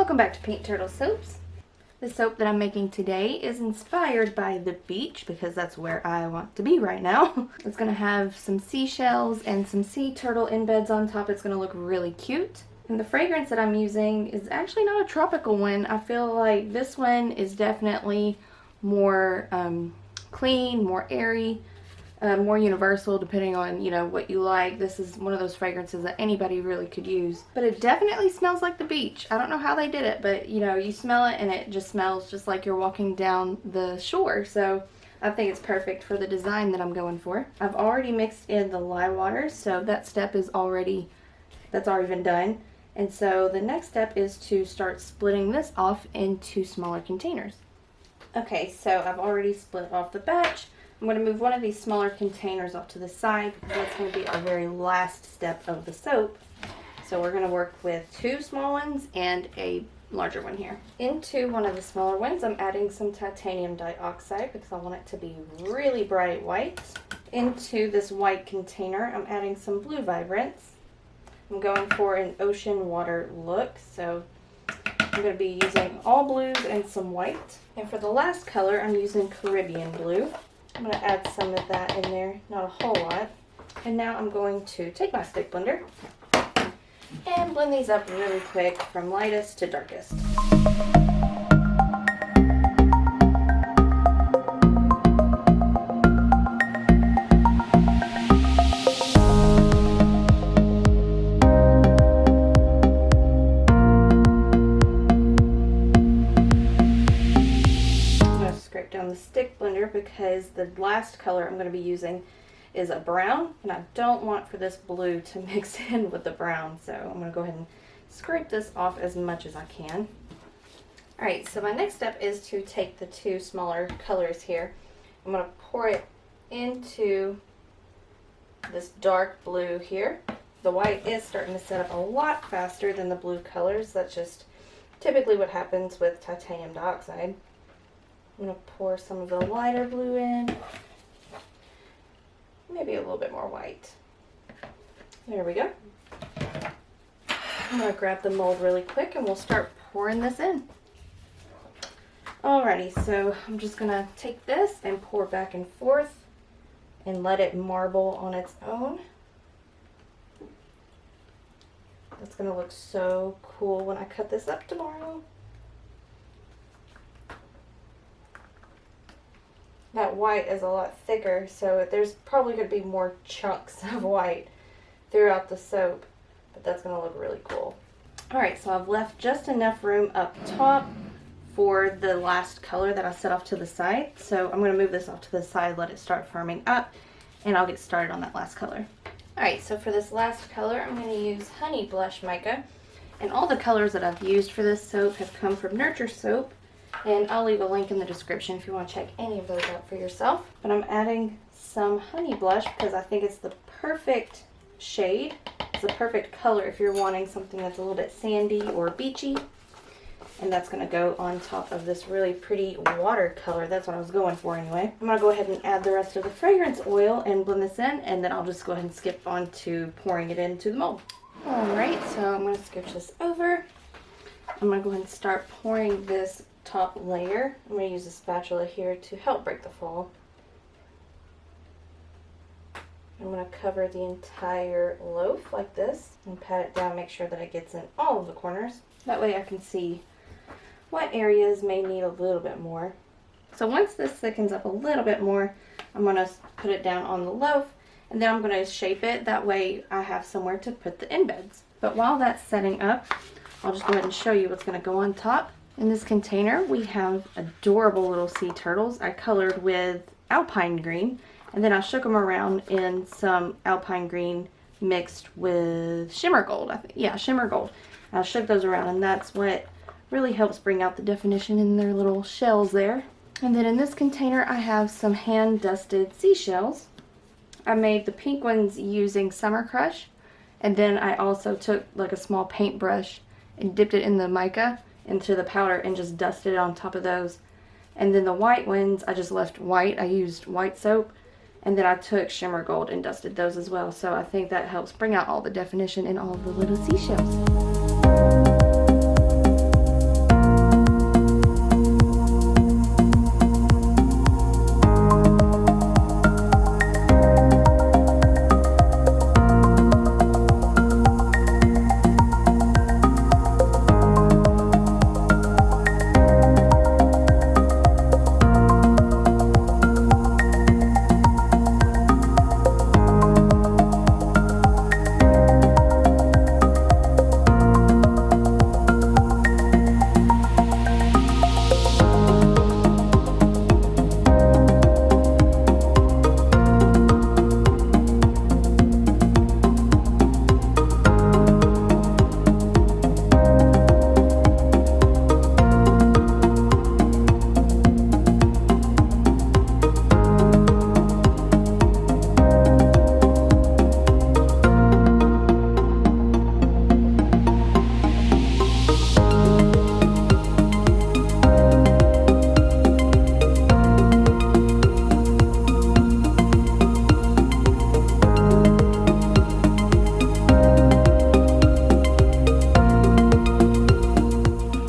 Welcome back to Pink Turtle Soaps. The soap that I'm making today is inspired by the beach because that's where I want to be right now. It's going to have some seashells and some sea turtle embeds on top. It's going to look really cute. And the fragrance that I'm using is actually not a tropical one. I feel like this one is definitely more clean, more airy, more universal depending on, what you like. This is one of those fragrances that anybody really could use. But it definitely smells like the beach. I don't know how they did it, but you smell it and it just smells just like you're walking down the shore. So I think it's perfect for the design that I'm going for. I've already mixed in the lye water, so that step is already been done. And so the next step is to start splitting this off into smaller containers. Okay, so I've already split off the batch. I'm going to move one of these smaller containers off to the side because that's going to be our very last step of the soap. So we're going to work with 2 small ones and a larger one here. Into one of the smaller ones, I'm adding some titanium dioxide because I want it to be really bright white. Into this white container, I'm adding some blue vibrance. I'm going for an ocean water look, so I'm going to be using all blues and some white. And for the last color, I'm using Caribbean blue. I'm going to add some of that in there, not a whole lot. And now I'm going to take my stick blender and blend these up really quick from lightest to darkest. The stick blender because the last color I'm going to be using is a brown, and I don't want for this blue to mix in with the brown, so I'm going to go ahead and scrape this off as much as I can. Alright, so my next step is to take the 2 smaller colors here. I'm going to pour it into this dark blue here. The white is starting to set up a lot faster than the blue colors. That's just typically what happens with titanium dioxide. I'm going to pour some of the lighter blue in, maybe a little bit more white. There we go. I'm going to grab the mold really quick and we'll start pouring this in. Alrighty, so I'm just going to take this and pour back and forth and let it marble on its own. That's going to look so cool when I cut this up tomorrow. That white is a lot thicker, so there's probably going to be more chunks of white throughout the soap, but that's going to look really cool. Alright, so I've left just enough room up top for the last color that I set off to the side. So I'm going to move this off to the side, let it start firming up, and I'll get started on that last color. Alright, so for this last color, I'm going to use Honey Blush Mica. And all the colors that I've used for this soap have come from Nurture Soap. And I'll leave a link in the description if you want to check any of those out for yourself. But I'm adding some honey blush because I think it's the perfect shade. It's the perfect color if you're wanting something that's a little bit sandy or beachy. And that's going to go on top of this really pretty watercolor. That's what I was going for anyway. I'm going to go ahead and add the rest of the fragrance oil and blend this in. And then I'll just go ahead and skip on to pouring it into the mold. Alright, so I'm going to scooch this over. I'm going to go ahead and start pouring this top layer. I'm going to use a spatula here to help break the fall. I'm going to cover the entire loaf like this and pat it down, make sure that it gets in all of the corners. That way I can see what areas may need a little bit more. So once this thickens up a little bit more, I'm going to put it down on the loaf and then I'm going to shape it. That way I have somewhere to put the embeds. But while that's setting up, I'll just go ahead and show you what's going to go on top. In this container, we have adorable little sea turtles. I colored with alpine green, and then I shook them around in some alpine green mixed with shimmer gold. Yeah, shimmer gold. I shook those around, and that's what really helps bring out the definition in their little shells there. And then in this container, I have some hand-dusted seashells. I made the pink ones using Summer Crush, and then I also took like a small paintbrush and dipped it in the mica into the powder and just dusted it on top of those. And then the white ones, I just left white. I used white soap, and then I took shimmer gold and dusted those as well. So I think that helps bring out all the definition in all of the little seashells.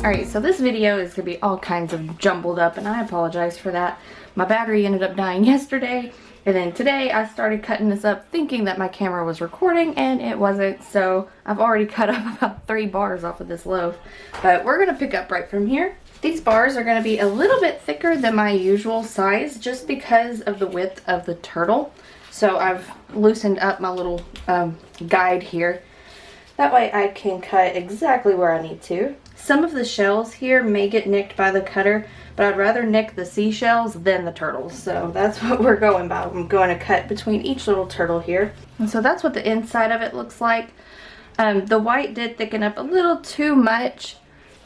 Alright, so this video is going to be all kinds of jumbled up, and I apologize for that. My battery ended up dying yesterday, and then today I started cutting this up thinking that my camera was recording, and it wasn't, so I've already cut up about 3 bars off of this loaf. But we're going to pick up right from here. These bars are going to be a little bit thicker than my usual size just because of the width of the turtle. So I've loosened up my little guide here. That way I can cut exactly where I need to. Some of the shells here may get nicked by the cutter, but I'd rather nick the seashells than the turtles. So that's what we're going by. I'm going to cut between each little turtle here. And so that's what the inside of it looks like. The white did thicken up a little too much.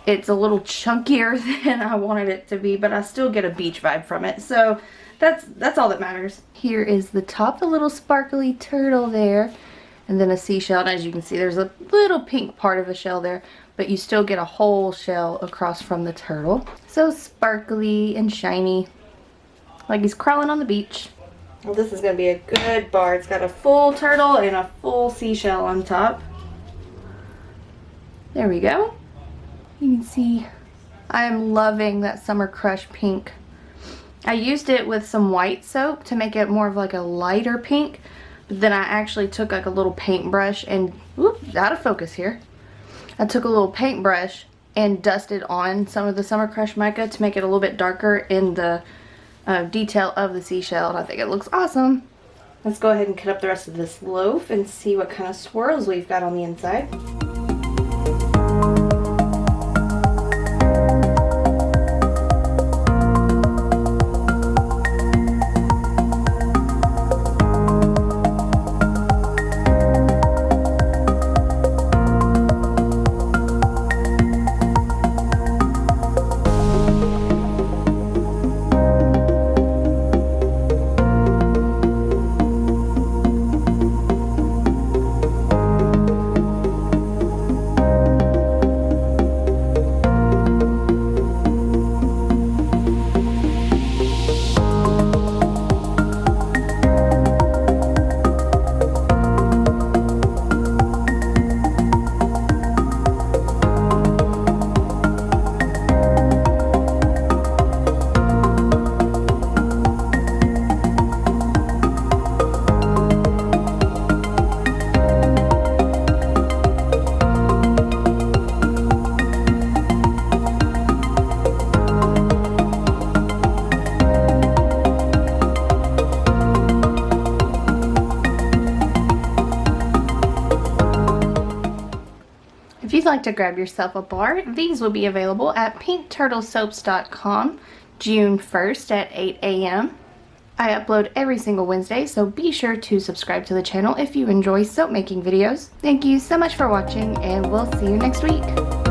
It's a little chunkier than I wanted it to be, but I still get a beach vibe from it. So that's all that matters. Here is the top, the little sparkly turtle there. And then a seashell, and as you can see, there's a little pink part of the shell there, but you still get a whole shell across from the turtle. So sparkly and shiny, like he's crawling on the beach. Well, this is going to be a good bar. It's got a full turtle and a full seashell on top. There we go. You can see I am loving that Summer Crush pink. I used it with some white soap to make it more of like a lighter pink. But then I actually took like a little paintbrush and, whoop, out of focus here. I took a little paintbrush and dusted on some of the Summer Crush mica to make it a little bit darker in the detail of the seashell. And I think it looks awesome. Let's go ahead and cut up the rest of this loaf and see what kind of swirls we've got on the inside. If you'd like to grab yourself a bar, these will be available at pinkturtlesoaps.com June 1st at 8 a.m. I upload every single Wednesday, so be sure to subscribe to the channel if you enjoy soap making videos. Thank you so much for watching, and we'll see you next week.